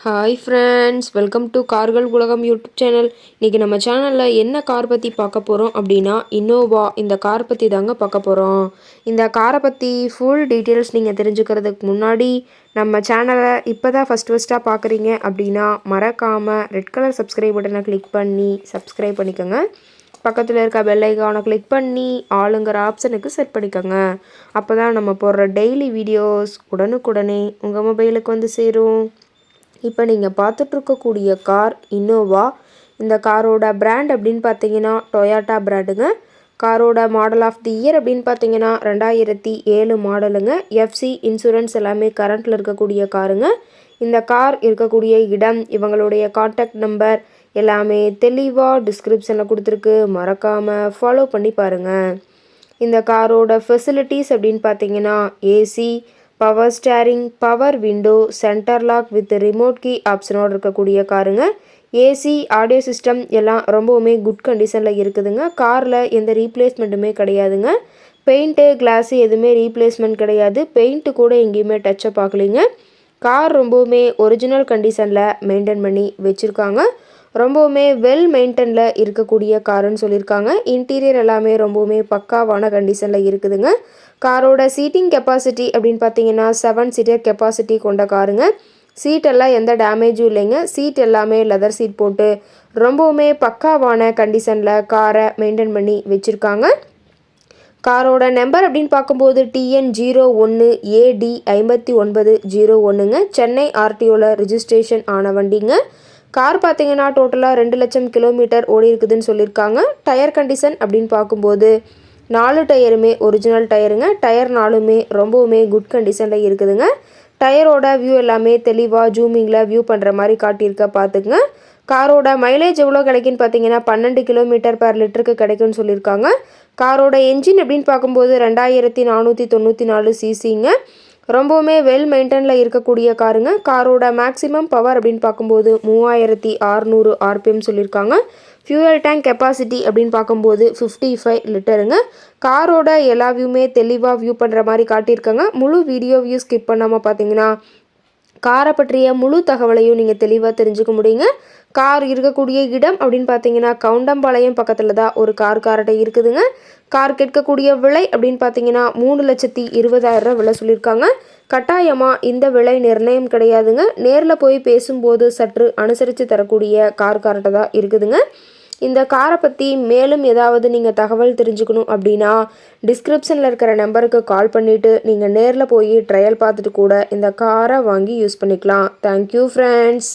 Hi friends, welcome to கார்கள் உலகம் YouTube channel. இன்றைக்கி நம்ம சேனலில் என்ன கார் பற்றி பார்க்க போகிறோம் அப்படின்னா, இன்னோவா இந்த கார் பற்றி தாங்க பார்க்க போகிறோம். இந்த காரை பற்றி ஃபுல் டீட்டெயில்ஸ் நீங்கள் தெரிஞ்சுக்கிறதுக்கு முன்னாடி நம்ம சேனலை இப்போ தான் ஃபஸ்ட்டாக பார்க்குறீங்க அப்படின்னா மறக்காமல் ரெட் கலர் சப்ஸ்கிரைப் பட்டனை கிளிக் பண்ணி சப்ஸ்கிரைப் பண்ணிக்கோங்க. பக்கத்தில் இருக்க பெல் ஐகானை கிளிக் பண்ணி ஆளுங்கிற ஆப்ஷனுக்கு செட் பண்ணிக்கோங்க. அப்போ தான் நம்ம போடுற டெய்லி வீடியோஸ் உடனுக்குடனே உங்கள் மொபைலுக்கு வந்து சேரும். இப்போ நீங்கள் பார்த்துட்ருக்கக்கூடிய கார் இன்னோவா. இந்த காரோட பிராண்ட் அப்படின்னு பார்த்தீங்கன்னா டொயாட்டா பிராண்டுங்க. காரோட மாடல் ஆஃப் தி இயர் அப்படின்னு பார்த்தீங்கன்னா 2007 மாடலுங்க. எஃப்சி இன்சூரன்ஸ் எல்லாமே கரண்ட்டில் இருக்கக்கூடிய காருங்க. இந்த கார் இருக்கக்கூடிய இடம், இவங்களுடைய கான்டாக்ட் நம்பர் எல்லாமே தெளிவாக டிஸ்கிரிப்ஷனில் கொடுத்துருக்கு. மறக்காமல் ஃபாலோ பண்ணி பாருங்கள். இந்த காரோட ஃபெசிலிட்டிஸ் அப்படின்னு பார்த்தீங்கன்னா AC, power steering, power window, centre lock with remote key ஆப்ஷனோடு இருக்கக்கூடிய காருங்க. ஏசி, ஆடியோ சிஸ்டம் எல்லாம் ரொம்பவுமே குட் கண்டிஷனில் இருக்குதுங்க. காரில் எந்த ரீப்ளேஸ்மெண்ட்டுமே கிடையாதுங்க. பெயிண்ட்டு, கிளாஸு எதுவுமே ரீப்ளேஸ்மெண்ட் கிடையாது. பெயிண்ட்டு கூட எங்கேயுமே டச்சப் ஆகலைங்க. கார் ரொம்பவுமே ஒரிஜினல் கண்டிஷனில் மெயின்டைன் பண்ணி வச்சுருக்காங்க. ரொம்பவுமே வெல் மெயின்டெனில் இருக்கக்கூடிய காருன்னு சொல்லியிருக்காங்க. இன்டீரியர் எல்லாமே ரொம்பவுமே பக்காவான கண்டிஷனில் இருக்குதுங்க. காரோட சீட்டிங் கெப்பாசிட்டி அப்படின்னு பார்த்தீங்கன்னா 7 சீட்டர் கெப்பாசிட்டி கொண்ட காருங்க. சீட்டெல்லாம் எந்த டேமேஜும் இல்லைங்க. சீட் எல்லாமே லெதர் சீட் போட்டு ரொம்பவுமே பக்காவான கண்டிஷனில் காரை மெயின்டைன் பண்ணி வச்சுருக்காங்க. காரோட நம்பர் அப்படின்னு பார்க்கும்போது TN01AD 5901ங்க. சென்னை ஆர்டிஓவில் ரிஜிஸ்ட்ரேஷன் ஆன வண்டிங்க. கார் பார்த்தீங்கன்னா டோட்டலாக 2 லட்சம் கிலோமீட்டர் ஓடி இருக்குதுன்னு சொல்லியிருக்காங்க. டயர் கண்டிஷன் அப்படின்னு பார்க்கும்போது 4 டயருமே ஒரிஜினல் டயருங்க. டயர் 4மே ரொம்பவுமே குட் கண்டிஷனில் இருக்குதுங்க. டயரோட வியூ எல்லாமே தெளிவாக ஜூமிங்கில் வியூ பண்ணுற மாதிரி காட்டியிருக்க பார்த்துக்குங்க. காரோட மைலேஜ் எவ்வளோ கிடைக்குன்னு பார்த்தீங்கன்னா 12 கிலோமீட்டர் பர் லிட்டருக்கு கிடைக்கும்னு சொல்லியிருக்காங்க. காரோட என்ஜின் அப்படின்னு பார்க்கும்போது 2494 சிசிங்க. ரொம்பவுமே வெல் மெயின்டெனில் இருக்கக்கூடிய காருங்க. காரோட மேக்ஸிமம் பவர் அப்படின்னு பார்க்கும்போது 3600 RPM சொல்லியிருக்காங்க. ஃபியூயல் டேங்க் கெப்பாசிட்டி அப்படின்னு பார்க்கும்போது 55 லிட்டருங்க. காரோட எல்லா வியூமே தெளிவாக வியூ பண்ணுற மாதிரி காட்டியிருக்காங்க. முழு வீடியோ வியூ ஸ்கிப் பண்ணாமல் பார்த்தீங்கன்னா காரை பற்றிய முழு தகவலையும் நீங்கள் தெளிவாக தெரிஞ்சுக்க முடியுங்க. கார் இருக்கக்கூடிய இடம் அப்படின்னு பார்த்தீங்கன்னா கவுண்டம்பாளையம் பக்கத்தில் தான் ஒரு கார்கிட்ட இருக்குதுங்க. கார் கேட்கக்கூடிய விலை அப்படின்னு பார்த்தீங்கன்னா 3,20,000 விலை சொல்லியிருக்காங்க. கட்டாயமாக இந்த விலை நிர்ணயம் கிடையாதுங்க. நேரில் போய் பேசும்போது சற்று அனுசரித்து தரக்கூடிய கார்கிட்ட தான் இருக்குதுங்க. இந்த காரை பற்றி மேலும் ஏதாவது நீங்கள் தகவல் தெரிஞ்சுக்கணும் அப்படின்னா டிஸ்கிரிப்ஷனில் இருக்கிற நம்பருக்கு கால் பண்ணிவிட்டு நீங்கள் நேரில் போய் ட்ரையல் பார்த்துட்டு கூட இந்த காரை வாங்கி யூஸ் பண்ணிக்கலாம். Thank you friends.